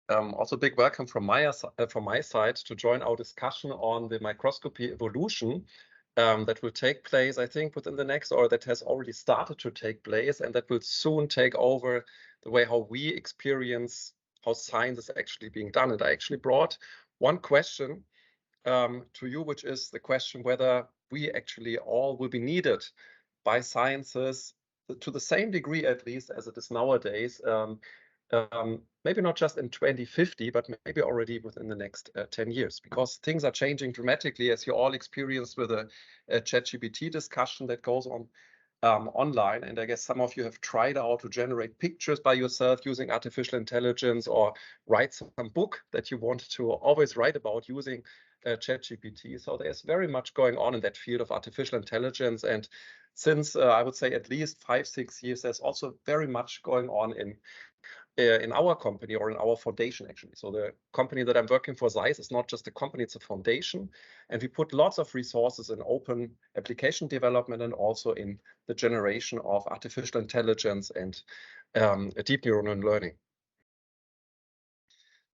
Also big welcome from my side to join our discussion on the microscopy evolution that will take place, I think, within the next, or that has already started to take place, and that will soon take over the way how we experience how science is actually being done. And I actually brought one question to you, which is the question whether we actually all will be needed by sciences to the same degree, at least, as it is nowadays. Maybe not just in 2050, but maybe already within the next 10 years, because things are changing dramatically, as you all experienced with a ChatGPT discussion that goes on online. And I guess some of you have tried out to generate pictures by yourself using artificial intelligence, or write some book that you want to always write about using ChatGPT. So there's very much going on in that field of artificial intelligence. And since I would say at least 5-6 years, there's also very much going on in our company, or in our foundation, actually. So the company that I'm working for, Zeiss, is not just a company, it's a foundation. And we put lots of resources in open application development, and also in the generation of artificial intelligence and deep neural learning.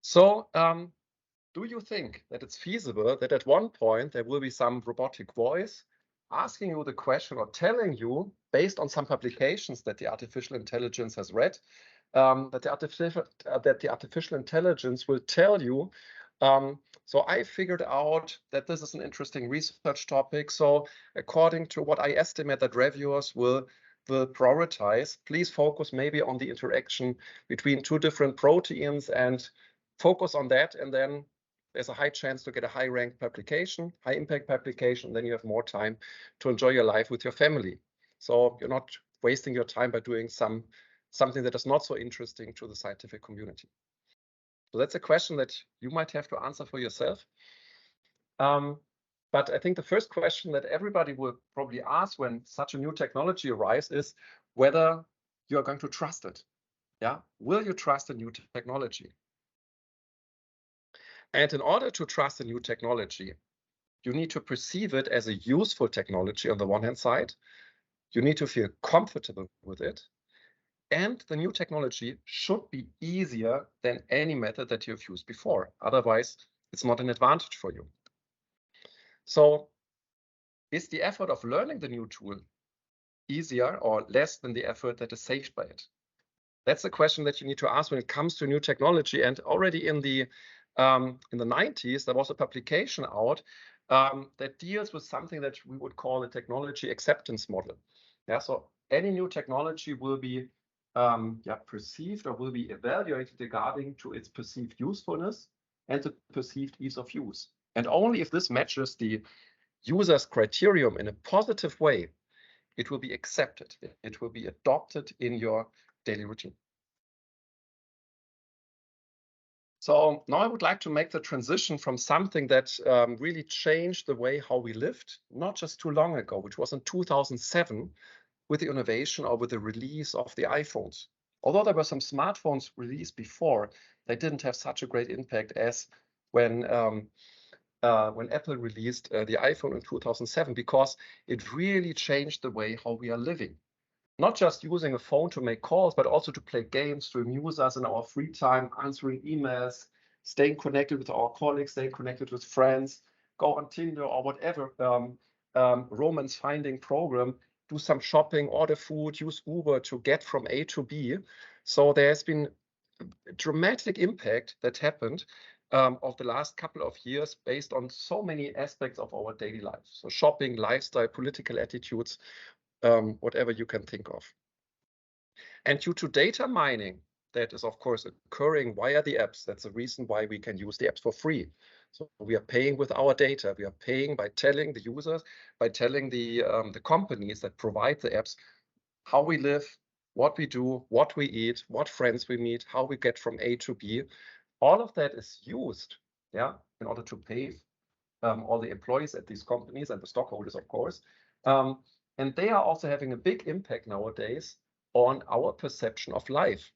So do you think that it's feasible that at one point there will be some robotic voice asking you the question, or telling you, based on some publications that the artificial intelligence has read, that the artificial intelligence will tell you, so I figured out that this is an interesting research topic. So according to what I estimate that reviewers will prioritize, please focus maybe on the interaction between two different proteins and focus on that. And then there's a high chance to get a high ranked publication, high impact publication. Then you have more time to enjoy your life with your family. So you're not wasting your time by doing something that is not so interesting to the scientific community. So that's a question that you might have to answer for yourself. But I think the first question that everybody will probably ask when such a new technology arrives is whether you are going to trust it. Yeah, will you trust a new technology? And in order to trust a new technology, you need to perceive it as a useful technology on the one hand side. You need to feel comfortable with it. And the new technology should be easier than any method that you've used before. Otherwise, it's not an advantage for you. So is the effort of learning the new tool easier or less than the effort that is saved by it? That's a question that you need to ask when it comes to new technology. And already in the 90s, there was a publication out that deals with something that we would call a technology acceptance model. Yeah, so any new technology will be perceived, or will be evaluated regarding to its perceived usefulness and the perceived ease of use. And only if this matches the user's criterion in a positive way, it will be accepted. It will be adopted in your daily routine. So now I would like to make the transition from something that really changed the way how we lived, not just too long ago, which was in 2007, with the innovation or with the release of the iPhones. Although there were some smartphones released before, they didn't have such a great impact as when Apple released the iPhone in 2007, because it really changed the way how we are living. Not just using a phone to make calls, but also to play games, to amuse us in our free time, answering emails, staying connected with our colleagues, staying connected with friends, go on Tinder or whatever romance finding program, do some shopping, order food, use Uber to get from A to B. So there has been a dramatic impact that happened of the last couple of years based on so many aspects of our daily life. So shopping, lifestyle, political attitudes, whatever you can think of. And due to data mining, that is of course occurring via the apps. That's the reason why we can use the apps for free. So we are paying with our data. We are paying by telling the users, by telling the companies that provide the apps, how we live, what we do, what we eat, what friends we meet, how we get from A to B. All of that is used, yeah, in order to pay all the employees at these companies and the stockholders, of course. And they are also having a big impact nowadays on our perception of life.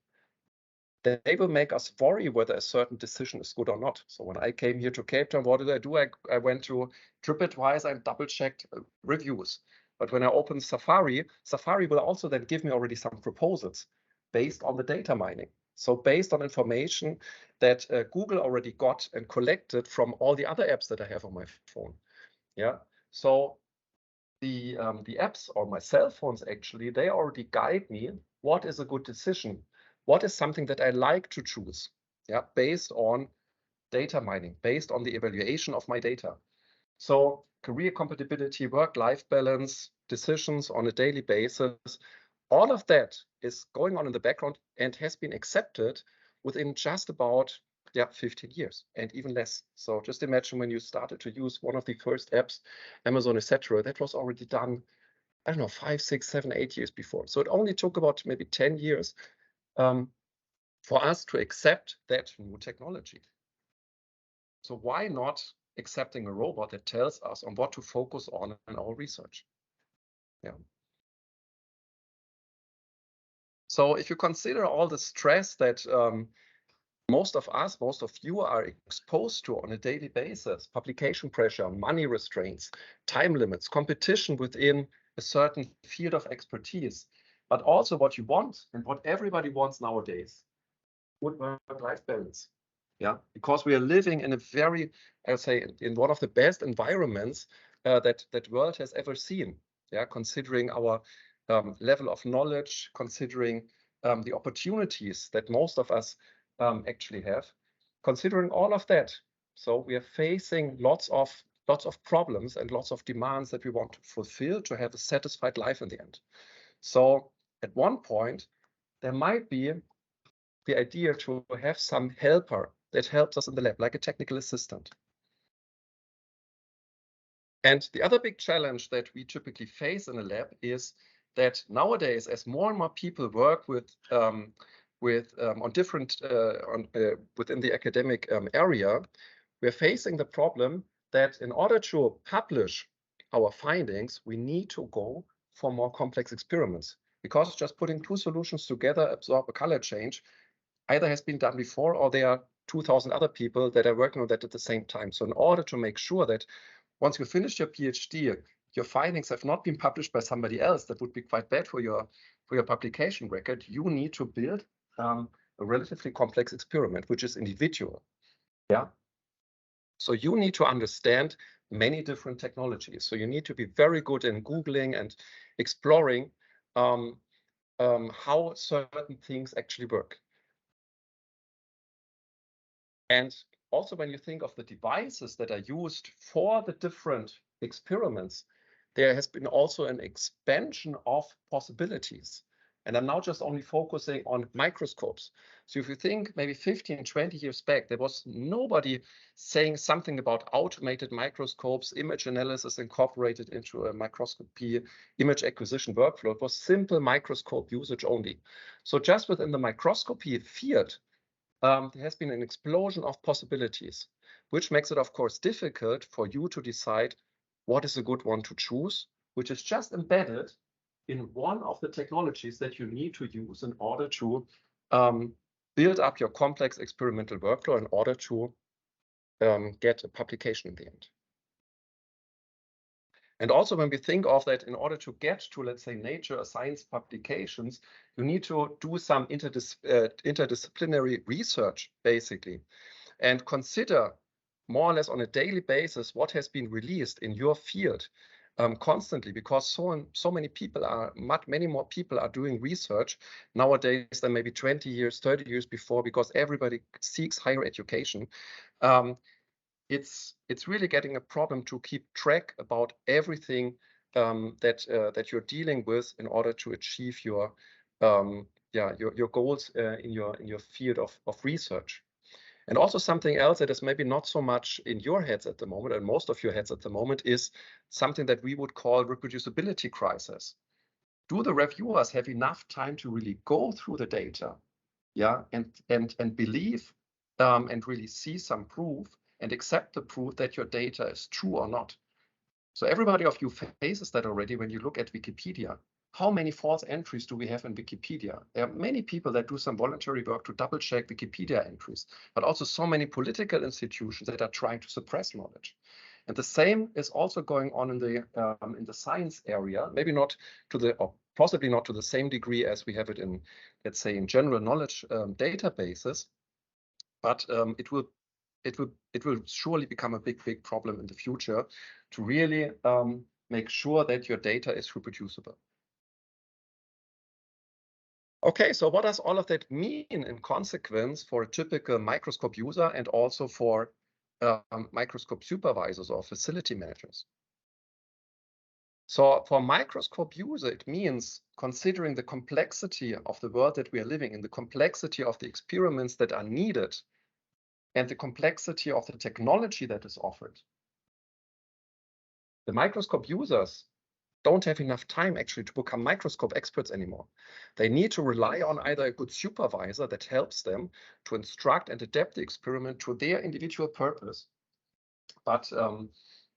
They will make us worry whether a certain decision is good or not. So when I came here to Cape Town, what did I do? I went to TripAdvisor and double-checked reviews. But when I open Safari, Safari will also then give me already some proposals based on the data mining. So based on information that Google already got and collected from all the other apps that I have on my phone. Yeah. So the apps or my cell phones, actually, they already guide me what is a good decision, what is something that I like to choose, yeah, based on data mining, based on the evaluation of my data. So career compatibility, work-life balance, decisions on a daily basis, all of that is going on in the background and has been accepted within just about 15 years and even less. So just imagine when you started to use one of the first apps, Amazon, etc., that was already done, I don't know, 5, 6, 7, 8 years before. So it only took about maybe 10 years for us to accept that new technology. So why not accepting a robot that tells us on what to focus on in our research? Yeah. So if you consider all the stress that most of us, most of you are exposed to on a daily basis, publication pressure, money restraints, time limits, competition within a certain field of expertise, but also what you want and what everybody wants nowadays, good work-life balance. Yeah, because we are living in a very, I would say, in one of the best environments that world has ever seen. Yeah, considering our level of knowledge, considering the opportunities that most of us actually have, considering all of that. So we are facing lots of problems and lots of demands that we want to fulfill to have a satisfied life in the end. So at one point, there might be the idea to have some helper that helps us in the lab, like a technical assistant. And the other big challenge that we typically face in a lab is that nowadays, as more and more people work on different within the academic area, we're facing the problem that in order to publish our findings, we need to go for more complex experiments, because just putting two solutions together, absorb a color change, either has been done before or there are 2,000 other people that are working on that at the same time. So in order to make sure that once you finish your PhD, your findings have not been published by somebody else, that would be quite bad for your publication record, you need to build a relatively complex experiment, which is individual. Yeah. So you need to understand many different technologies. So you need to be very good in Googling and exploring how certain things actually work. And also when you think of the devices that are used for the different experiments, there has been also an expansion of possibilities. And I'm now just only focusing on microscopes. So if you think maybe 15, 20 years back, there was nobody saying something about automated microscopes, image analysis incorporated into a microscopy, image acquisition workflow. It was simple microscope usage only. So just within the microscopy field, there has been an explosion of possibilities, which makes it, of course, difficult for you to decide what is a good one to choose, which is just embedded in one of the technologies that you need to use in order to build up your complex experimental workflow in order to get a publication in the end. And also when we think of that, in order to get to, let's say, Nature or Science publications, you need to do some interdisciplinary research, basically, and consider more or less on a daily basis what has been released in your field constantly, because so many people are, many more people are doing research nowadays than maybe 20 years, 30 years before, because everybody seeks higher education. It's really getting a problem to keep track about everything that you're dealing with in order to achieve your goals in your field of research. And also something else that is maybe not so much in your heads at the moment, and most of your heads at the moment, is something that we would call reproducibility crisis. Do the reviewers have enough time to really go through the data, yeah, and believe and really see some proof and accept the proof that your data is true or not? So everybody of you faces that already when you look at Wikipedia. How many false entries do we have in Wikipedia? There are many people that do some voluntary work to double check Wikipedia entries, but also so many political institutions that are trying to suppress knowledge. And the same is also going on in the science area, maybe not to the, or possibly not to the same degree as we have it in, let's say, in general knowledge databases, but it will surely become a big problem in the future to really make sure that your data is reproducible. Okay, so what does all of that mean in consequence for a typical microscope user and also for microscope supervisors or facility managers? So for a microscope user, it means considering the complexity of the world that we are living in, the complexity of the experiments that are needed, and the complexity of the technology that is offered. The microscope users don't have enough time actually to become microscope experts anymore. They need to rely on either a good supervisor that helps them to instruct and adapt the experiment to their individual purpose. But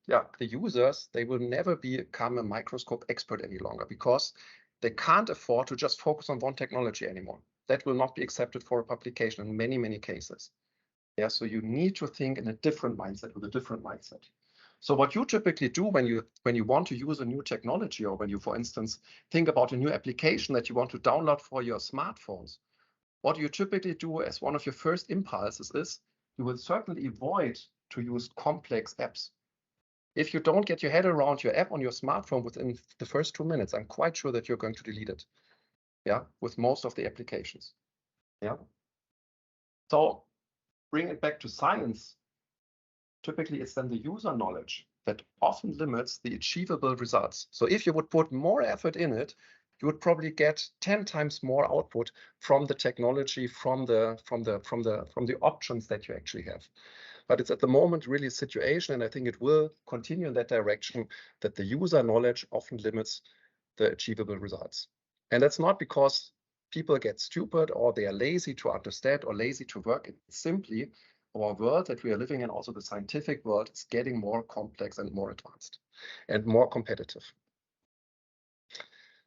yeah, the users, they will never become a microscope expert any longer because they can't afford to just focus on one technology anymore. That will not be accepted for a publication in many cases. Yeah, so you need to think in a different mindset, with a different mindset. So what you typically do when you want to use a new technology, or when you, for instance, think about a new application that you want to download for your smartphones, what you typically do as one of your first impulses is you will certainly avoid to use complex apps. If you don't get your head around your app on your smartphone within the first 2 minutes, I'm quite sure that you're going to delete it. Yeah, with most of the applications. Yeah. So bring it back to science. Typically, it's then the user knowledge that often limits the achievable results. So if you would put more effort in it, you would probably get 10 times more output from the technology, from the options that you actually have. But it's at the moment really a situation, and I think it will continue in that direction, that the user knowledge often limits the achievable results. And that's not because people get stupid or they are lazy to understand or lazy to work. It's simply our world that we are living in, also the scientific world, is getting more complex and more advanced and more competitive.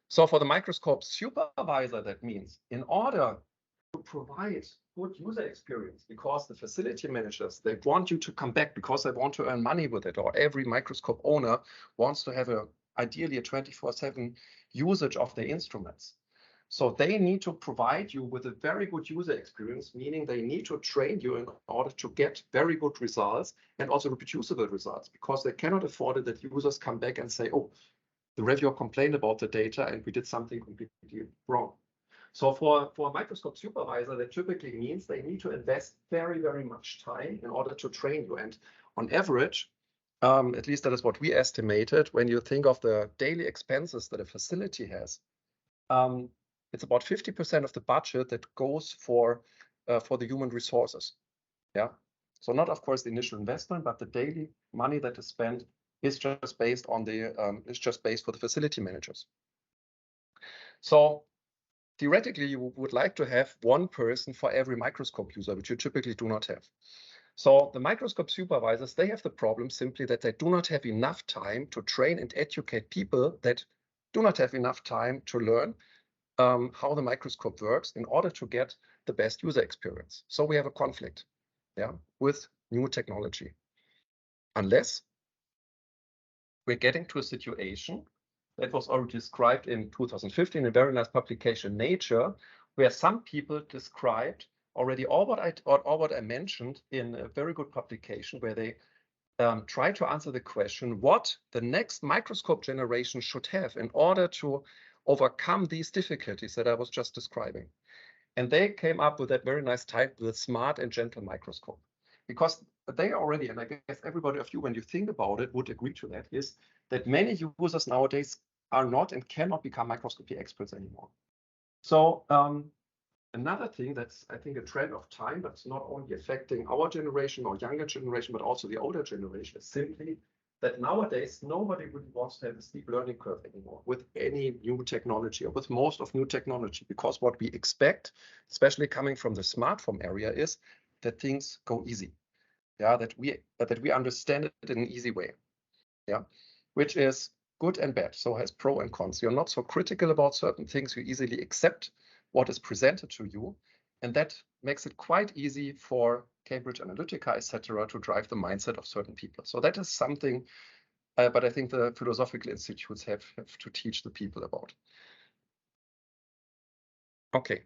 So for the microscope supervisor, that means in order to provide good user experience, because the facility managers, they want you to come back because they want to earn money with it, or every microscope owner wants to have ideally a 24/7 usage of their instruments. So they need to provide you with a very good user experience, meaning they need to train you in order to get very good results and also reproducible results, because they cannot afford it that users come back and say, oh, the reviewer complained about the data and we did something completely wrong. So for a microscope supervisor, that typically means they need to invest very much time in order to train you. And on average, at least that is what we estimated, when you think of the daily expenses that a facility has, it's about 50% of the budget that goes for the human resources. Yeah. So not, of course, the initial investment, but the daily money that is spent is just based on for the facility managers. So theoretically, you would like to have one person for every microscope user, which you typically do not have. So the microscope supervisors, they have the problem simply that they do not have enough time to train and educate people that do not have enough time to learn how the microscope works in order to get the best user experience. So we have a conflict, yeah, with new technology. Unless we're getting to a situation that was already described in 2015 in a very nice publication, Nature, where some people described already all what I mentioned in a very good publication, where they try to answer the question what the next microscope generation should have in order to overcome these difficulties that I was just describing. And they came up with that very nice title, the smart and gentle microscope. Because they already, and I guess everybody of you, when you think about it, would agree to that, is that many users nowadays are not and cannot become microscopy experts anymore. So another thing that's, I think, a trend of time, but it's not only affecting our generation or younger generation, but also the older generation, is simply that nowadays nobody really wants to have a steep learning curve anymore with any new technology, or with most of new technology, because what we expect, especially coming from the smartphone area, is that things go easy. Yeah, that we understand it in an easy way. Yeah, which is good and bad. So it has pro and cons. You're not so critical about certain things. You easily accept what is presented to you, and that makes it quite easy for Cambridge Analytica, etc., to drive the mindset of certain people. So that is something, but I think the philosophical institutes have to teach the people about. Okay.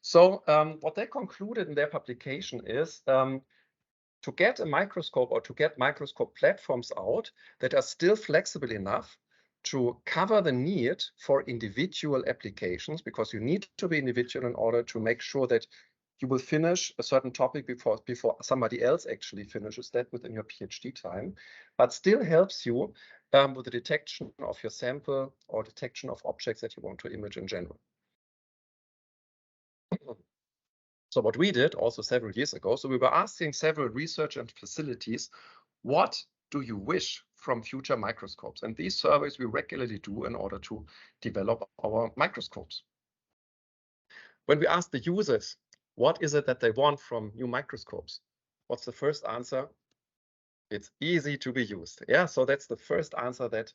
So what they concluded in their publication is to get a microscope or to get microscope platforms out that are still flexible enough to cover the need for individual applications, because you need to be individual in order to make sure that you will finish a certain topic before somebody else actually finishes that within your PhD time, but still helps you with the detection of your sample or detection of objects that you want to image in general. So what we did also several years ago, so we were asking several research and facilities, what do you wish from future microscopes? And these surveys we regularly do in order to develop our microscopes. When we ask the users, what is it that they want from new microscopes? What's the first answer? It's easy to be used. Yeah, so that's the first answer that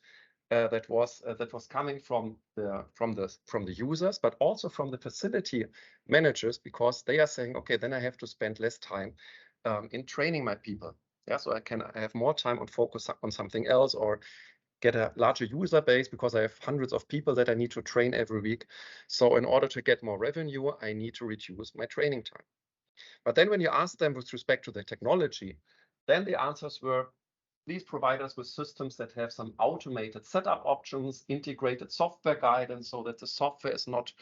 that was coming from the users, but also from the facility managers, because they are saying, okay, then I have to spend less time in training my people. Yeah, so I have more time on focus on something else, or get a larger user base because I have hundreds of people that I need to train every week. So in order to get more revenue, I need to reduce my training time. But then when you ask them with respect to the technology, then the answers were, please provide us with systems that have some automated setup options, integrated software guidance, so that the software is not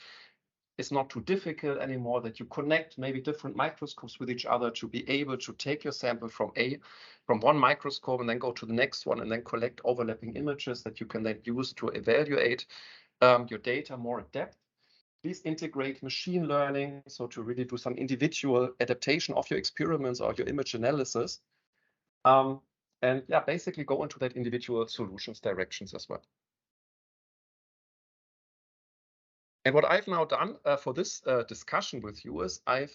too difficult anymore, that you connect maybe different microscopes with each other to be able to take your sample from one microscope and then go to the next one and then collect overlapping images that you can then use to evaluate your data more in depth. Please integrate machine learning, so to really do some individual adaptation of your experiments or your image analysis. And yeah, basically go into that individual solutions directions as well. And what I've now done for this discussion with you is I've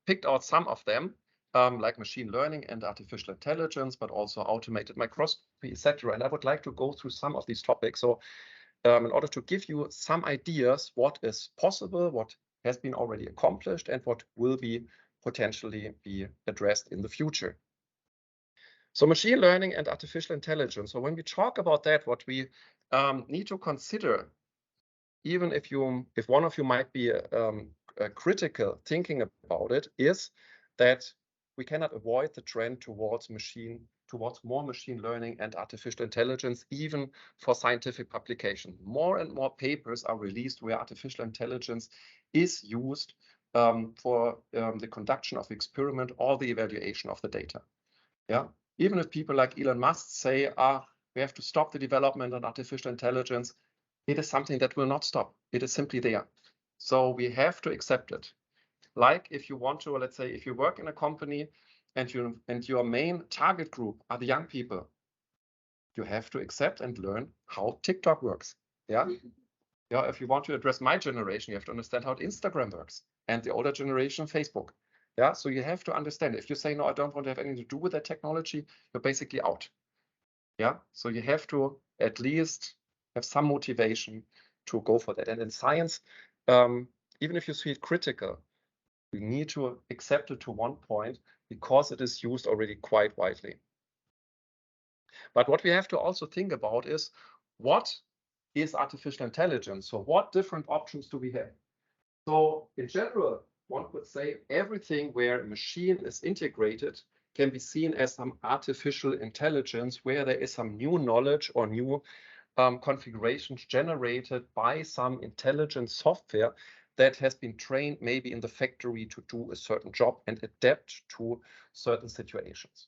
picked out some of them, like machine learning and artificial intelligence, but also automated microscopy, etc. And I would like to go through some of these topics. So in order to give you some ideas what is possible, what has been already accomplished, and what will be potentially be addressed in the future. So machine learning and artificial intelligence. So when we talk about that, what we need to consider, even if one of you might be critical thinking about it, is that we cannot avoid the trend towards more machine learning and artificial intelligence, even for scientific publication. More and more papers are released where artificial intelligence is used for the conduction of experiment or the evaluation of the data. Yeah, even if people like Elon Musk say, we have to stop the development of artificial intelligence, it is something that will not stop. It is simply there. So we have to accept it. Like if you want to, let's say, if you work in a company and your main target group are the young people, you have to accept and learn how TikTok works. Yeah. Yeah. If you want to address my generation, you have to understand how Instagram works, and the older generation, Facebook. Yeah. So you have to understand. If you say, no, I don't want to have anything to do with that technology, you're basically out. Yeah. So you have to at least have some motivation to go for that. And in science, even if you see it critical, you need to accept it to one point because it is used already quite widely. But what we have to also think about is, what is artificial intelligence? So what different options do we have? So in general, one could say everything where a machine is integrated can be seen as some artificial intelligence, where there is some new knowledge or new configurations generated by some intelligent software that has been trained maybe in the factory to do a certain job and adapt to certain situations.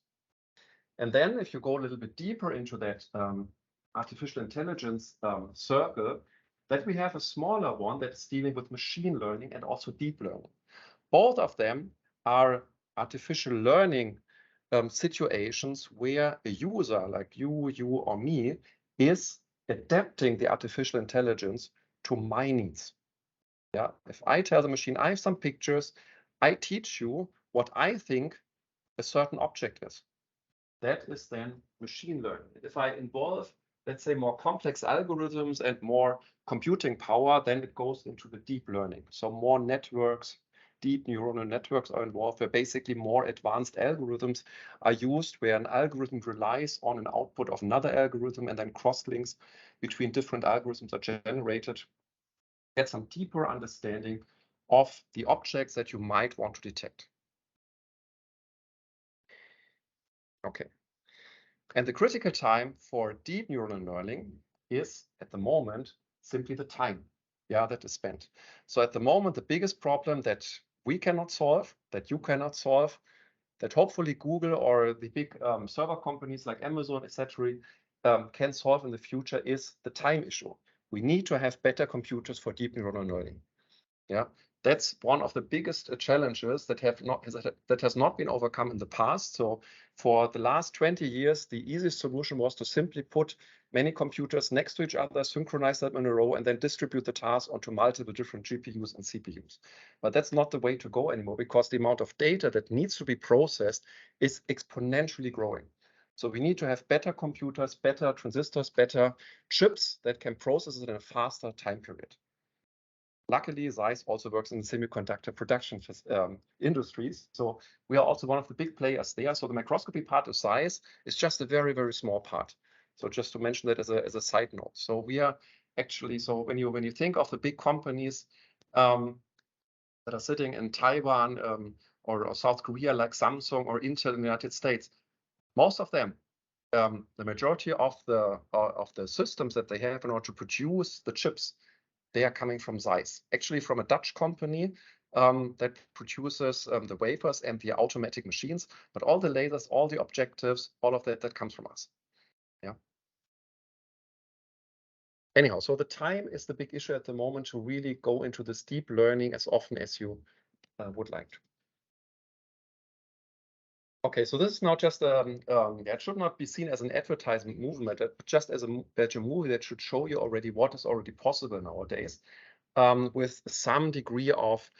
And then if you go a little bit deeper into that artificial intelligence circle, that we have a smaller one that's dealing with machine learning and also deep learning. Both of them are artificial learning situations where a user like you or me is adapting the artificial intelligence to my needs. Yeah, if I tell the machine, I have some pictures, I teach you what I think a certain object is. That is then machine learning. If I involve, let's say, more complex algorithms and more computing power, then it goes into the deep learning. So more networks, deep neuronal networks are involved, where basically more advanced algorithms are used, where an algorithm relies on an output of another algorithm, and then cross links between different algorithms are generated get some deeper understanding of the objects that you might want to detect. Okay. And the critical time for deep neural learning is, at the moment, simply the time, that is spent. So at the moment, the biggest problem that we cannot solve, that you cannot solve, that hopefully Google or the big server companies like Amazon, etc., can solve in the future is the time issue. We need to have better computers for deep neural learning. Yeah, that's one of the biggest challenges that has not been overcome in the past. So for the last 20 years, the easiest solution was to simply put many computers next to each other, synchronize them in a row, and then distribute the task onto multiple different GPUs and CPUs. But that's not the way to go anymore, because the amount of data that needs to be processed is exponentially growing. So we need to have better computers, better transistors, better chips that can process it in a faster time period. Luckily, Zeiss also works in the semiconductor production industries. So we are also one of the big players there. So the microscopy part of Zeiss is just a very, very small part. So just to mention that as a side note. So we are actually, so when you think of the big companies that are sitting in Taiwan or South Korea, like Samsung or Intel in the United States, most of them, the majority of the systems that they have in order to produce the chips, they are coming from Zeiss, actually from a Dutch company that produces the wafers and the automatic machines, but all the lasers, all the objectives, all of that comes from us. Yeah. Anyhow, so the time is the big issue at the moment to really go into this deep learning as often as you would like to. Okay, so this is now just it should not be seen as an advertisement movement, but just as a movie that should show you already what is already possible nowadays. With some degree of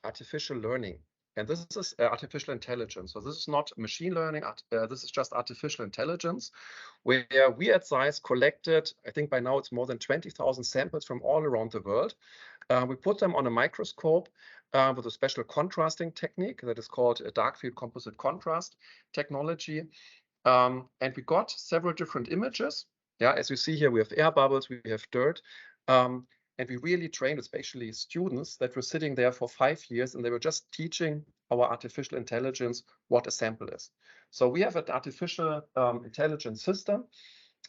artificial learning. And this is artificial intelligence. So this is not machine learning. This is just artificial intelligence, where we at Zeiss collected, I think by now it's more than 20,000 samples from all around the world. We put them on a microscope with a special contrasting technique that is called a dark field composite contrast technology. And we got several different images. Yeah, as you see here, we have air bubbles, we have dirt. And we really trained, especially students that were sitting there for 5 years, and they were just teaching our artificial intelligence what a sample is. So we have an artificial intelligence system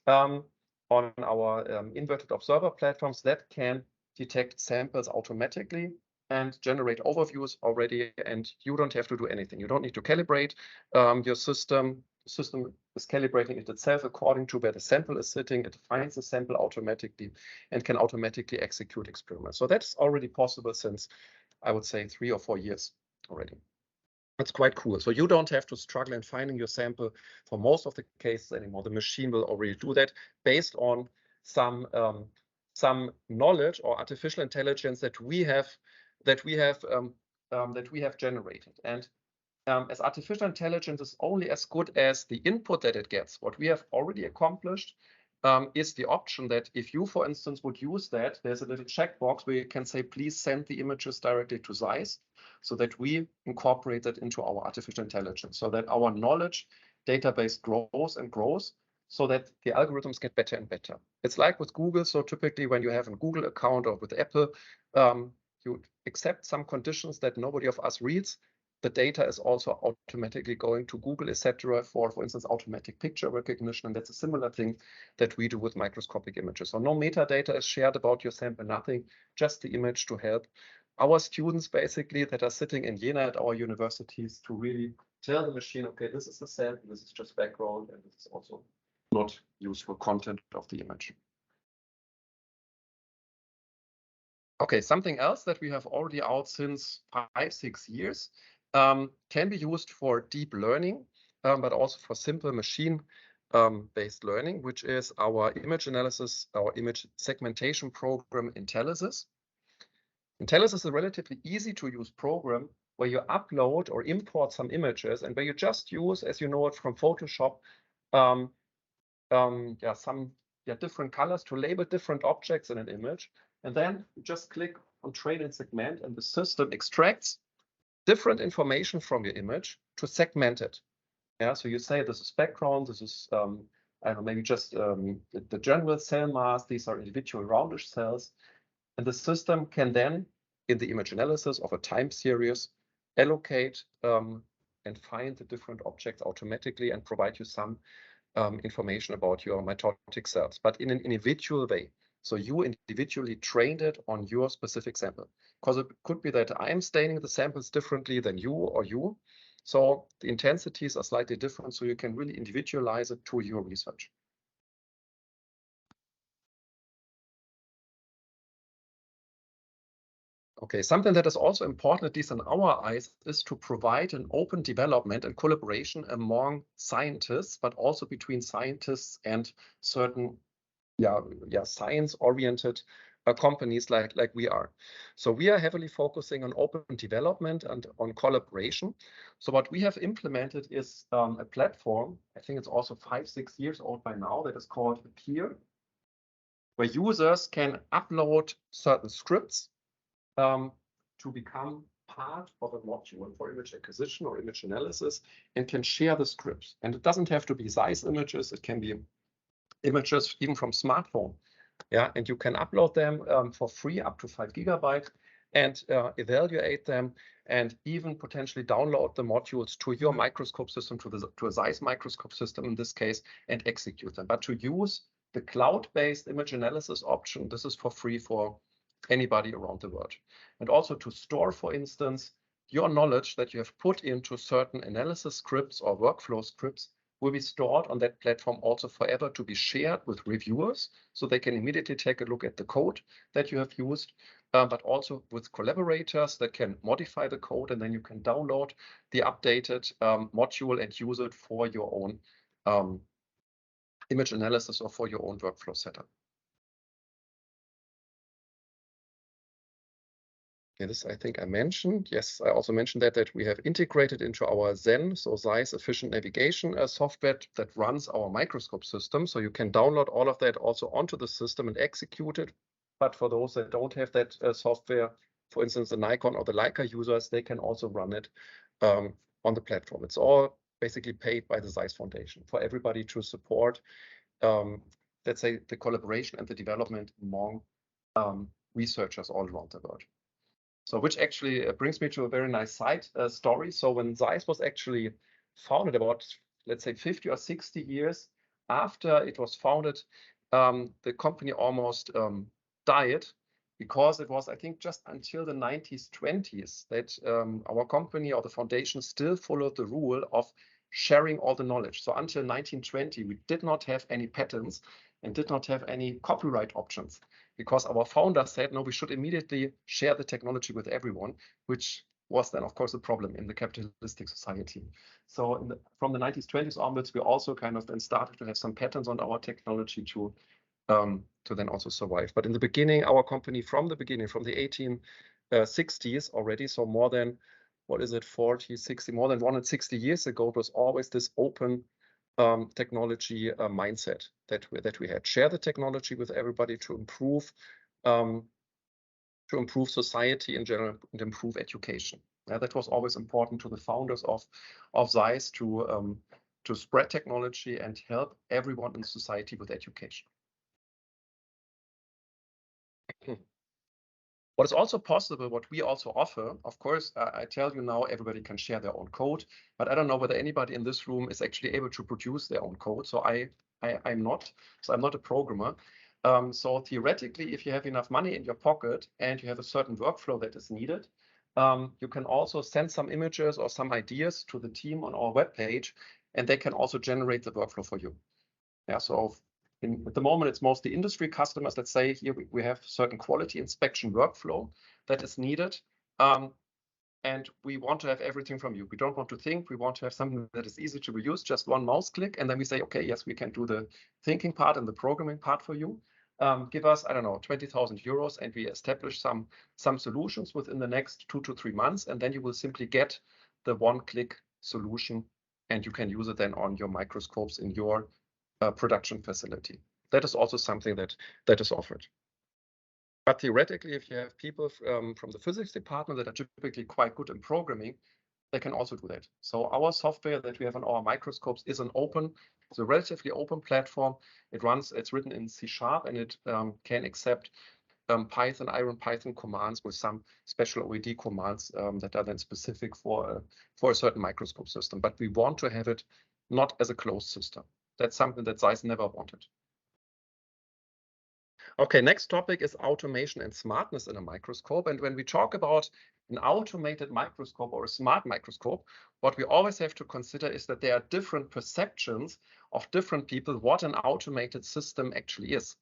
on our inverted observer platforms that can detect samples automatically and generate overviews already, and you don't have to do anything. You don't need to calibrate your system. The system is calibrating it itself according to where the sample is sitting. It finds the sample automatically and can automatically execute experiments. So that's already possible since, I would say, 3 or 4 years already. That's quite cool. So you don't have to struggle in finding your sample for most of the cases anymore. The machine will already do that based on some knowledge or artificial intelligence that we have generated. And as artificial intelligence is only as good as the input that it gets, what we have already accomplished is the option that if you, for instance, would use that, there's a little checkbox where you can say, please send the images directly to Zeiss, so that we incorporate that into our artificial intelligence, so that our knowledge database grows and grows, so that the algorithms get better and better. It's like with Google. So typically when you have a Google account or with Apple, you accept some conditions that nobody of us reads. The data is also automatically going to Google, etc., for instance, automatic picture recognition. And that's a similar thing that we do with microscopic images. So no metadata is shared about your sample, nothing, just the image to help our students basically that are sitting in Jena at our universities to really tell the machine, okay, this is the sample, this is just background, and this is also not useful content of the image. Okay, something else that we have already out since 5-6 years can be used for deep learning, but also for simple machine based learning, which is our image analysis, our image segmentation program, IntelliSys. IntelliSys is a relatively easy to use program where you upload or import some images and where you just use, as you know it from Photoshop, some different colors to label different objects in an image. And then you just click on train and segment, and the system extracts different information from your image to segment it. Yeah, so you say this is background, this is I don't know, maybe just the general cell mass. These are individual roundish cells. And the system can then, in the image analysis of a time series, allocate and find the different objects automatically and provide you some information about your mitotic cells, but in an individual way. So you individually trained it on your specific sample, because it could be that I am staining the samples differently than you or you. So the intensities are slightly different, so you can really individualize it to your research. Okay, something that is also important, at least in our eyes, is to provide an open development and collaboration among scientists, but also between scientists and certain science-oriented companies like we are. So we are heavily focusing on open development and on collaboration. So what we have implemented is a platform, I think it's also 5-6 years old by now, that is called Peer, where users can upload certain scripts to become part of a module for image acquisition or image analysis and can share the scripts. And it doesn't have to be Zeiss images, it can be images even from smartphone. Yeah, and you can upload them for free up to 5 GB and evaluate them and even potentially download the modules to your microscope system, to a Zeiss microscope system in this case, and execute them. But to use the cloud-based image analysis option, this is for free for anybody around the world. And also to store, for instance, your knowledge that you have put into certain analysis scripts or workflow scripts will be stored on that platform also forever to be shared with reviewers, so they can immediately take a look at the code that you have used, but also with collaborators that can modify the code, and then you can download the updated module and use it for your own image analysis or for your own workflow setup. Yeah, this I think I mentioned. Yes, I also mentioned that we have integrated into our Zen, so Zeiss Efficient Navigation software that runs our microscope system. So you can download all of that also onto the system and execute it. But for those that don't have that software, for instance, the Nikon or the Leica users, they can also run it on the platform. It's all basically paid by the Zeiss Foundation for everybody to support, let's say, the collaboration and the development among researchers all around the world. So which actually brings me to a very nice side story. So when Zeiss was actually founded about, let's say, 50 or 60 years after it was founded, the company almost died because it was, I think, just until the 90s, 20s that our company or the foundation still followed the rule of sharing all the knowledge. So until 1920, we did not have any patents and did not have any copyright options, because our founder said, no, we should immediately share the technology with everyone, which was then, of course, a problem in the capitalistic society. So from the 90s, 20s onwards, we also kind of then started to have some patents on our technology to then also survive. But in the beginning, our company, from the 1860s already, so more than, what is it, 40, 60, more than 160 years ago, it was always this open technology mindset that we had. Share the technology with everybody to improve society in general and improve education. Yeah, that was always important to the founders of Zeiss to spread technology and help everyone in society with education. What is also possible, what we also offer, of course, I tell you now, everybody can share their own code, but I don't know whether anybody in this room is actually able to produce their own code. So I'm not. So I'm not a programmer. So theoretically, if you have enough money in your pocket and you have a certain workflow that is needed, you can also send some images or some ideas to the team on our webpage, and they can also generate the workflow for you. Yeah, so at the moment, it's mostly industry customers that say, here we have certain quality inspection workflow that is needed. And we want to have everything from you. We don't want to think. We want to have something that is easy to use, just one mouse click. And then we say, okay, yes, we can do the thinking part and the programming part for you. Give us, I don't know, 20,000 euros, and we establish some solutions within the next 2 to 3 months. And then you will simply get the one-click solution, and you can use it then on your microscopes in your production facility. That is also something that is offered. But theoretically, if you have people from the physics department that are typically quite good in programming, they can also do that. So our software that we have on our microscopes is it's a relatively open platform. It's written in C# and it can accept Python, Python commands with some special OED commands that are then specific for a certain microscope system. But we want to have it not as a closed system. That's something that Zeiss never wanted. Okay, next topic is automation and smartness in a microscope. And when we talk about an automated microscope or a smart microscope, what we always have to consider is that there are different perceptions of different people what an automated system actually is.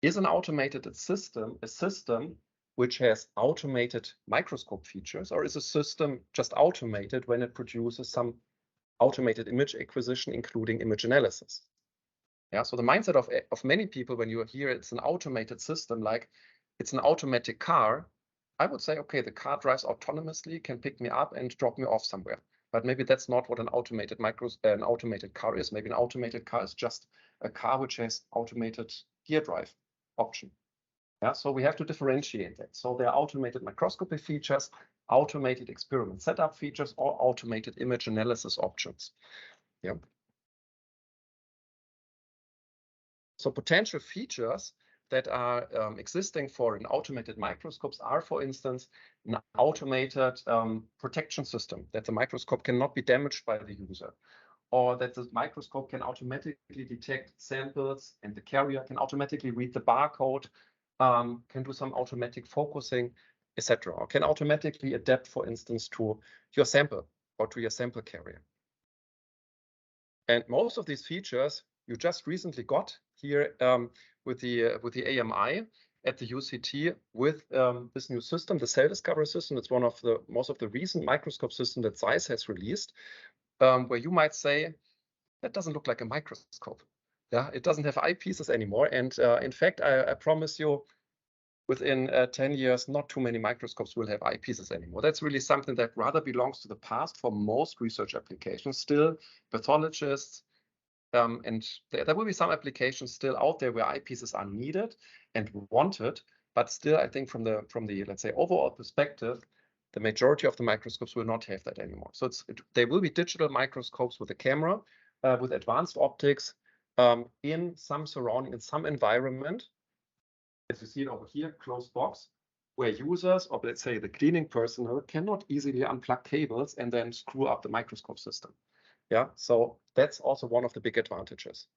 Is an automated system a system which has automated microscope features, or is a system just automated when it produces some automated image acquisition, including image analysis? Yeah, so the mindset of many people when you hear it's an automated system, like it's an automatic car, I would say, okay, the car drives autonomously, can pick me up and drop me off somewhere. But maybe that's not what an automated car is. Maybe an automated car is just a car which has automated gear drive option. Yeah, so we have to differentiate that. So there are automated microscopy features, automated experiment setup features, or automated image analysis options. Yeah. So potential features that are existing for an automated microscopes are, for instance, an automated protection system, that the microscope cannot be damaged by the user, or that the microscope can automatically detect samples and the carrier can automatically read the barcode, can do some automatic focusing, etc., or can automatically adapt, for instance, to your sample or to your sample carrier. And most of these features you just recently got here with the AMI at the UCT with this new system, the cell discovery system. It's one of the most of the recent microscope systems that Zeiss has released, where you might say that doesn't look like a microscope. Yeah, it doesn't have eyepieces anymore. And in fact, I promise you, within 10 years, not too many microscopes will have eyepieces anymore. That's really something that rather belongs to the past for most research applications. Still, pathologists, and there will be some applications still out there where eyepieces are needed and wanted, but still, I think from the let's say overall perspective, the majority of the microscopes will not have that anymore. So they will be digital microscopes with a camera, with advanced optics, in some surrounding, in some environment. As you see it over here, closed box, where users, or let's say the cleaning personnel, cannot easily unplug cables and then screw up the microscope system. Yeah, so that's also one of the big advantages.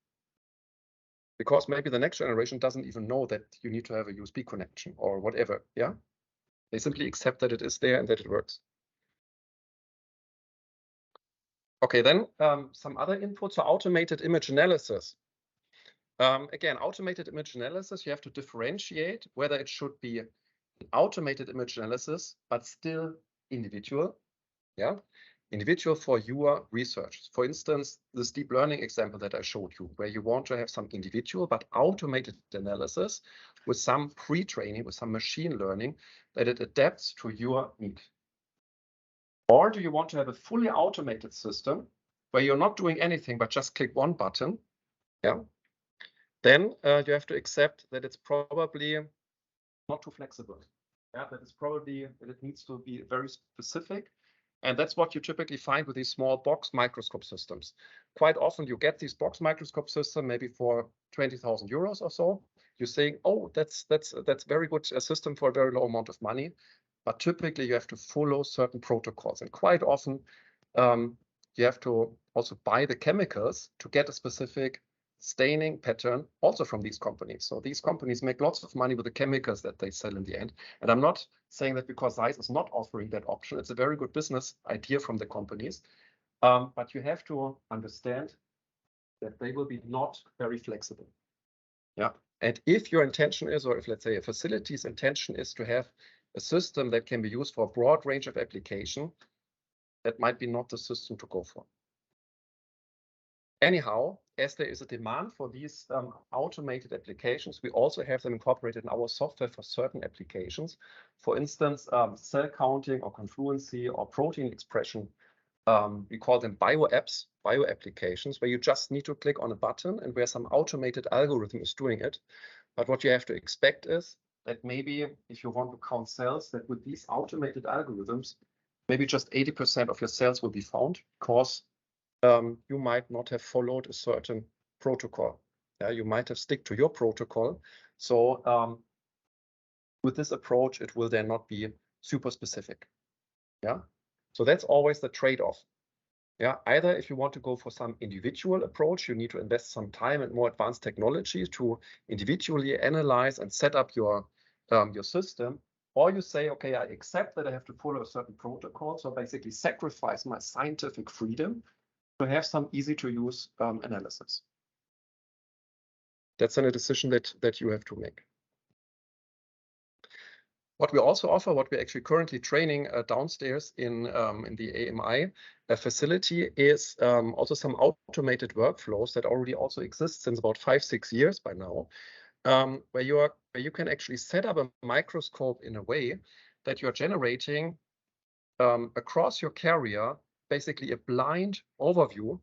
Because maybe the next generation doesn't even know that you need to have a USB connection or whatever. Yeah, they simply accept that it is there and that it works. Okay, then some other inputs. So automated image analysis. Again, automated image analysis, you have to differentiate whether it should be an automated image analysis, but still individual. Yeah, individual for your research. For instance, this deep learning example that I showed you, where you want to have some individual but automated analysis with some pre-training, with some machine learning, that it adapts to your need. Or do you want to have a fully automated system where you're not doing anything but just click one button? Yeah. Then you have to accept that it's probably not too flexible. Yeah, that it needs to be very specific. And that's what you typically find with these small box microscope systems. Quite often you get these box microscope system maybe for 20,000 euros or so. You're saying, oh, that's very good system for a very low amount of money. But typically you have to follow certain protocols. And quite often you have to also buy the chemicals to get a specific staining pattern also from these companies. So these companies make lots of money with the chemicals that they sell in the end. And I'm not saying that because Zeiss is not offering that option. It's a very good business idea from the companies. But you have to understand that they will be not very flexible. Yeah. And if your intention is, or if let's say a facility's intention is to have a system that can be used for a broad range of application, that might be not the system to go for. Anyhow, as there is a demand for these automated applications, we also have them incorporated in our software for certain applications. For instance, cell counting or confluency or protein expression. We call them bio apps, bio applications, where you just need to click on a button and where some automated algorithm is doing it. But what you have to expect is that maybe if you want to count cells, that with these automated algorithms, maybe just 80% of your cells will be found because you might not have followed a certain protocol. Yeah, you might have stick to your protocol. So with this approach, it will then not be super specific. Yeah, so that's always the trade-off. Yeah, either if you want to go for some individual approach, you need to invest some time and more advanced technology to individually analyze and set up your system, or you say, okay, I accept that I have to follow a certain protocol, so basically sacrifice my scientific freedom to have some easy to use analysis. That's then a decision that you have to make. What we also offer, what we're actually currently training downstairs in the AMI facility is also some automated workflows that already also exist since about 5-6 years by now, where you can actually set up a microscope in a way that you're generating across your carrier basically a blind overview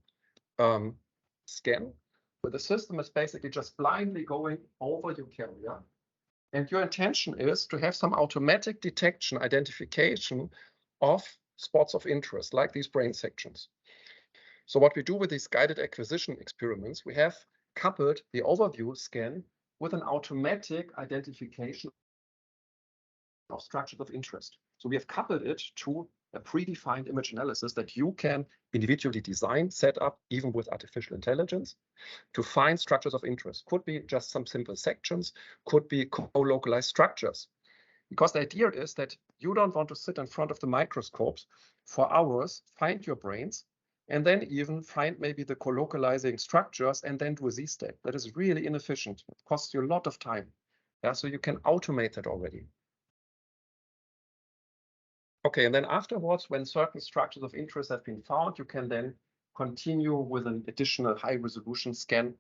scan, where the system is basically just blindly going over your carrier. And your intention is to have some automatic detection, identification of spots of interest, like these brain sections. So what we do with these guided acquisition experiments, we have coupled the overview scan with an automatic identification of structures of interest. So we have coupled it to a predefined image analysis that you can individually design, set up, even with artificial intelligence, to find structures of interest. Could be just some simple sections, could be co-localized structures. Because the idea is that you don't want to sit in front of the microscopes for hours, find your brains, and then even find maybe the co-localizing structures and then do a Z-step. That is really inefficient. It costs you a lot of time. Yeah, so you can automate that already. Okay, and then afterwards, when certain structures of interest have been found, you can then continue with an additional high resolution scan,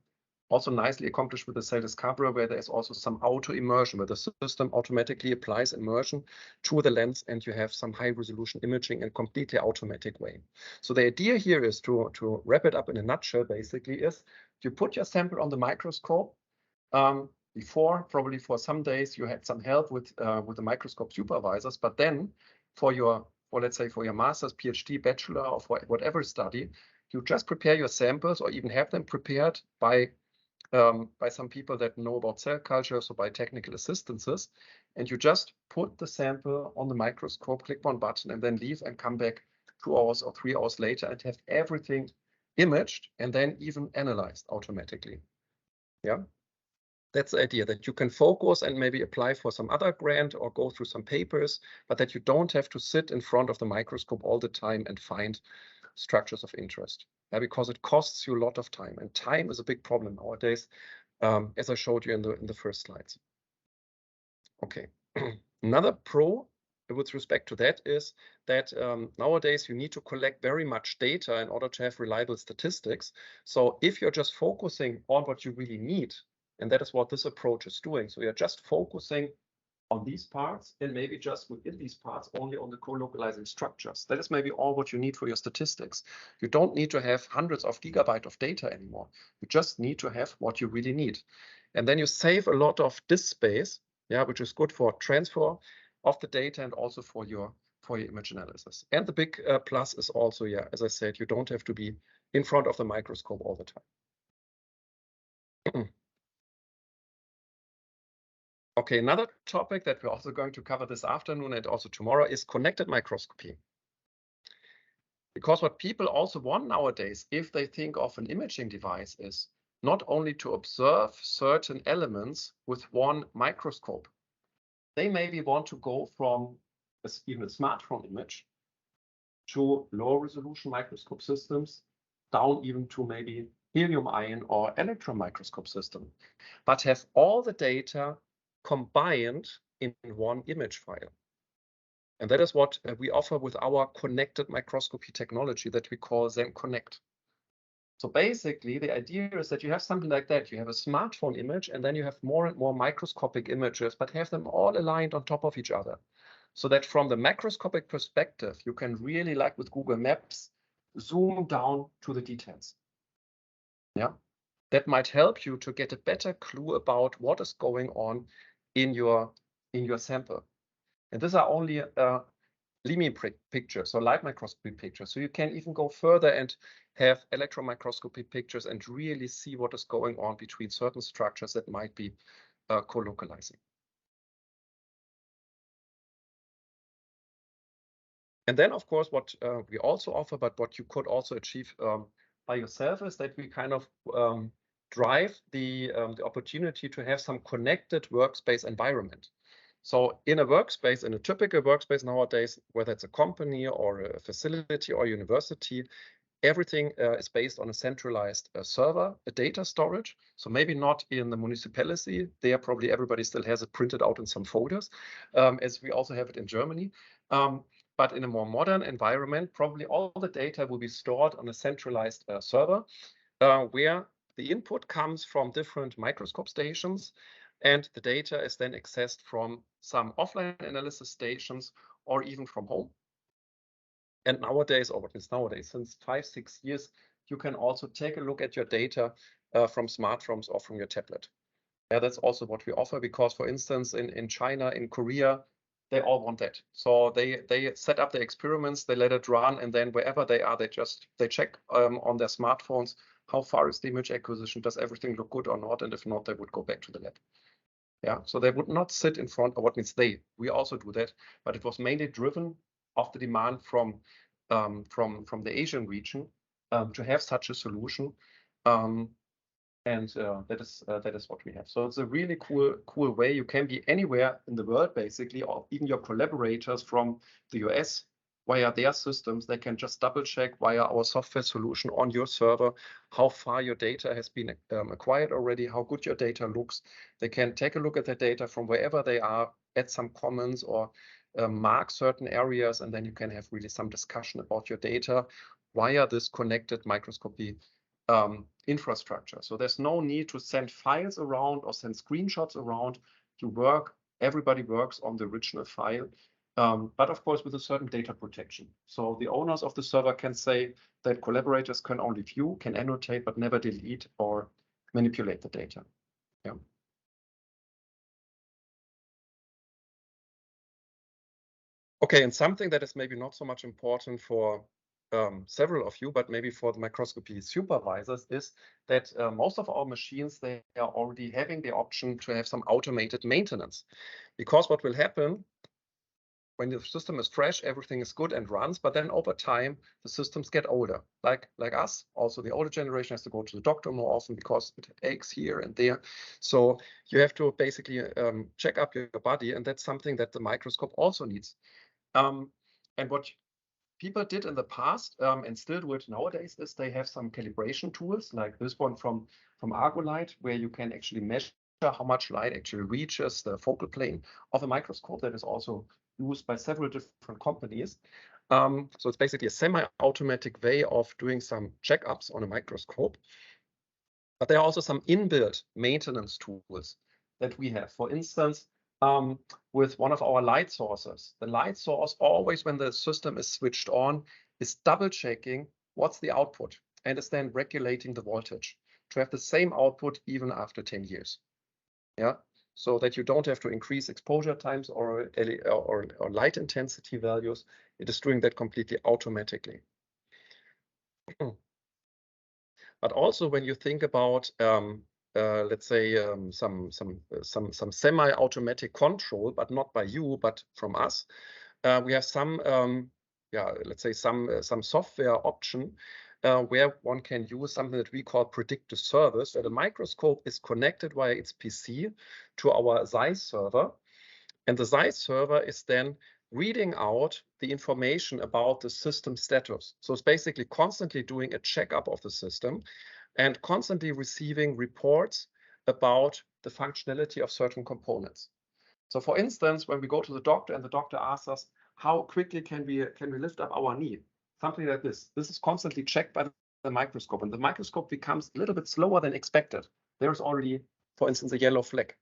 also nicely accomplished with the cell discoverer, where there's also some auto immersion, where the system automatically applies immersion to the lens and you have some high resolution imaging in a completely automatic way. So the idea here is to wrap it up in a nutshell, basically, is you put your sample on the microscope. Before, probably for some days, you had some help with the microscope supervisors, but then let's say for your master's, PhD, bachelor, or for whatever study, you just prepare your samples or even have them prepared by some people that know about cell culture, so by technical assistances, and you just put the sample on the microscope, click one button, and then leave and come back 2 hours or 3 hours later and have everything imaged and then even analyzed automatically. Yeah. That's the idea, that you can focus and maybe apply for some other grant or go through some papers, but that you don't have to sit in front of the microscope all the time and find structures of interest. Yeah, because it costs you a lot of time, and time is a big problem nowadays, as I showed you in the first slides. Okay, another pro with respect to that is that nowadays you need to collect very much data in order to have reliable statistics. So if you're just focusing on what you really need, and that is what this approach is doing. So you're just focusing on these parts and maybe just within these parts only on the co-localizing structures. That is maybe all what you need for your statistics. You don't need to have hundreds of gigabytes of data anymore. You just need to have what you really need. And then you save a lot of disk space, yeah, which is good for transfer of the data and also for your image analysis. And the big plus is also, yeah, as I said, you don't have to be in front of the microscope all the time. Okay, another topic that we're also going to cover this afternoon and also tomorrow is connected microscopy. Because what people also want nowadays, if they think of an imaging device, is not only to observe certain elements with one microscope. They maybe want to go from even a smartphone image to low resolution microscope systems, down even to maybe helium ion or electron microscope system, but have all the data combined in one image file. And that is what we offer with our connected microscopy technology that we call Zen Connect. So basically, the idea is that you have something like that. You have a smartphone image, and then you have more and more microscopic images, but have them all aligned on top of each other. So that from the macroscopic perspective, you can really, like with Google Maps, zoom down to the details. Yeah, that might help you to get a better clue about what is going on in your sample. And these are only Limi pictures, so light microscopy pictures. So you can even go further and have electron microscopy pictures and really see what is going on between certain structures that might be co-localizing. And then, of course, what we also offer, but what you could also achieve by yourself, is that we kind of drive the opportunity to have some connected workspace environment. So in a workspace, in a typical workspace nowadays, whether it's a company or a facility or university, everything is based on a centralized server, a data storage. So maybe not in the municipality. There probably everybody still has it printed out in some folders, as we also have it in Germany. But in a more modern environment, probably all the data will be stored on a centralized server, where the input comes from different microscope stations, and the data is then accessed from some offline analysis stations or even from home. And nowadays, or what is nowadays, since 5-6 years, you can also take a look at your data from smartphones or from your tablet. Yeah, that's also what we offer, because, for instance, in China, in Korea, they all want that. So they set up the experiments, they let it run, and then wherever they are, they check on their smartphones how far is the image acquisition, does everything look good or not, and if not, they would go back to the lab. Yeah, so they would not sit in front of what means we also do that, but it was mainly driven of the demand from the Asian region to have such a solution. And that is what we have. So it's a really cool way. You can be anywhere in the world, basically, or even your collaborators from the US via their systems. They can just double check via our software solution on your server how far your data has been acquired already, how good your data looks. They can take a look at the data from wherever they are, add some comments or mark certain areas, and then you can have really some discussion about your data via this connected microscopy infrastructure. So there's no need to send files around or send screenshots around. Everybody works on the original file, but of course with a certain data protection. So the owners of the server can say that collaborators can only view, can annotate, but never delete or manipulate the data. Yeah. Okay, and something that is maybe not so much important for several of you, but maybe for the microscopy supervisors, is that most of our machines, they are already having the option to have some automated maintenance. Because what will happen when the system is fresh, everything is good and runs, but then over time, the systems get older, like us. Also, the older generation has to go to the doctor more often because it aches here and there. So you have to basically check up your body, and that's something that the microscope also needs. And what people did in the past and still do it nowadays is they have some calibration tools like this one from Argolite, where you can actually measure how much light actually reaches the focal plane of a microscope. That is also used by several different companies. So it's basically a semi-automatic way of doing some checkups on a microscope. But there are also some inbuilt maintenance tools that we have. For instance, with one of our light sources. The light source, always when the system is switched on, is double checking what's the output and is then regulating the voltage to have the same output even after 10 years. Yeah, so that you don't have to increase exposure times or light intensity values. It is doing that completely automatically. But also when you think about let's say some semi-automatic control, but not by you, but from us. We have some, let's say some software option where one can use something that we call predictive service, where the microscope is connected via its PC to our Zeiss server, and the Zeiss server is then reading out the information about the system status. So it's basically constantly doing a checkup of the system and constantly receiving reports about the functionality of certain components. So for instance, when we go to the doctor and the doctor asks us, how quickly can we lift up our knee? Something like this. This is constantly checked by the microscope, and the microscope becomes a little bit slower than expected. There's already, for instance, a yellow flag,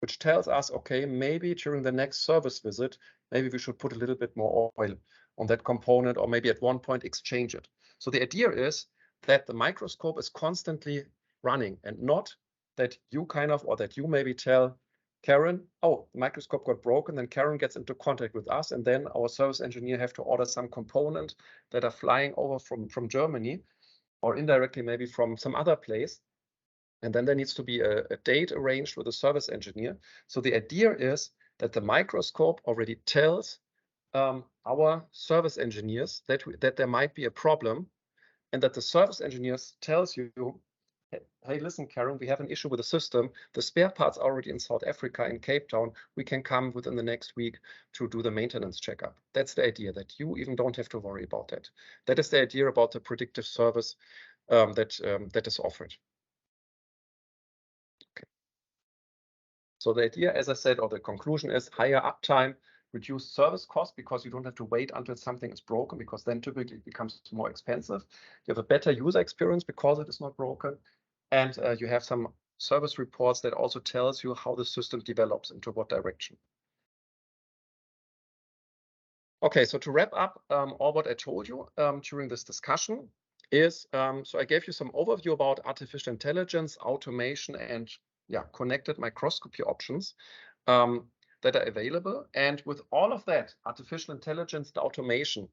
which tells us, okay, maybe during the next service visit, maybe we should put a little bit more oil on that component, or maybe at one point exchange it. So the idea is that the microscope is constantly running, and not that you or that you maybe tell Karen, oh, the microscope got broken, then Karen gets into contact with us, and then our service engineer have to order some component that are flying over from Germany, or indirectly maybe from some other place. And then there needs to be a date arranged with a service engineer. So the idea is that the microscope already tells our service engineers that there might be a problem, and that the service engineers tells you, hey, listen, Karen, we have an issue with the system. The spare parts are already in South Africa, in Cape Town. We can come within the next week to do the maintenance checkup. That's the idea, that you even don't have to worry about that. That is the idea about the predictive service that is offered. Okay. So the idea, as I said, or the conclusion is higher uptime, reduced service cost, because you don't have to wait until something is broken, because then typically it becomes more expensive. You have a better user experience because it is not broken. And you have some service reports that also tells you how the system develops, into what direction. Okay, so to wrap up all what I told you during this discussion is, so I gave you some overview about artificial intelligence, automation, and connected microscopy options that are available. And with all of that, artificial intelligence, the automation,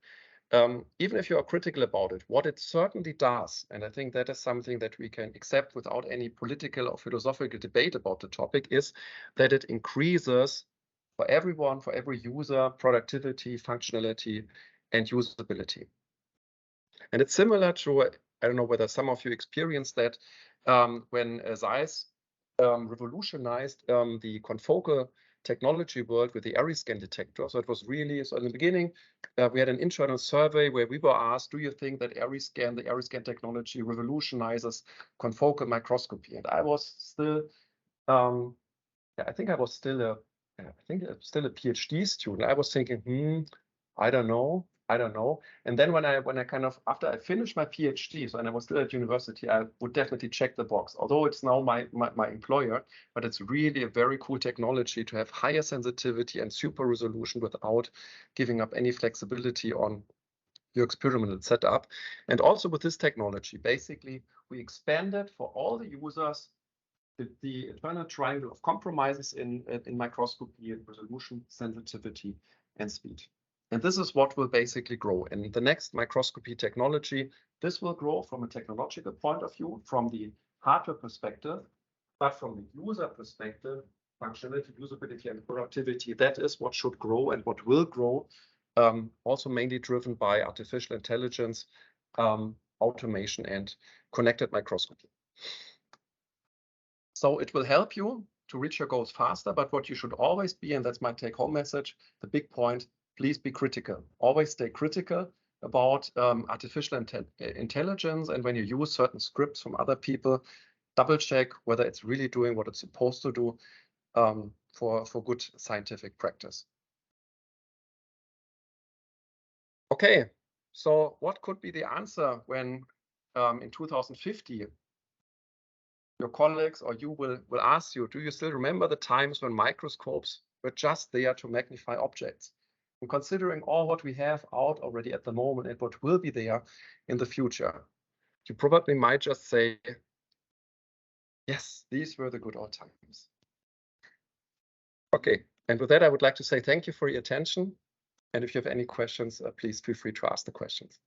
even if you are critical about it, what it certainly does, and I think that is something that we can accept without any political or philosophical debate about the topic, is that it increases for everyone, for every user, productivity, functionality, and usability. And it's similar to, I don't know whether some of you experienced that, when Zeiss revolutionized the confocal technology world with the Ariscan detector. So it was really, so in the beginning, we had an internal survey where we were asked, do you think that the Ariscan technology revolutionizes confocal microscopy? And I was still, I think I was still a PhD student. I was thinking, I don't know. And then when I kind of, after I finished my PhD, so and I was still at university, I would definitely check the box. Although it's now my employer, but it's really a very cool technology to have higher sensitivity and super resolution without giving up any flexibility on your experimental setup. And also with this technology, basically, we expanded for all the users the eternal triangle of compromises in microscopy, resolution, sensitivity, and speed. And this is what will basically grow. And the next microscopy technology, this will grow from a technological point of view, from the hardware perspective, but from the user perspective, functionality, usability, and productivity, that is what should grow and what will grow, also mainly driven by artificial intelligence, automation, and connected microscopy. So it will help you to reach your goals faster, but what you should always be, and that's my take-home message, the big point, please be critical. Always stay critical about artificial intelligence, and when you use certain scripts from other people, double check whether it's really doing what it's supposed to do for good scientific practice. Okay, so what could be the answer when in 2050 your colleagues or you will ask you, do you still remember the times when microscopes were just there to magnify objects? And considering all what we have out already at the moment and what will be there in the future, you probably might just say, yes, these were the good old times. Okay, and with that, I would like to say thank you for your attention. And if you have any questions, please feel free to ask the questions.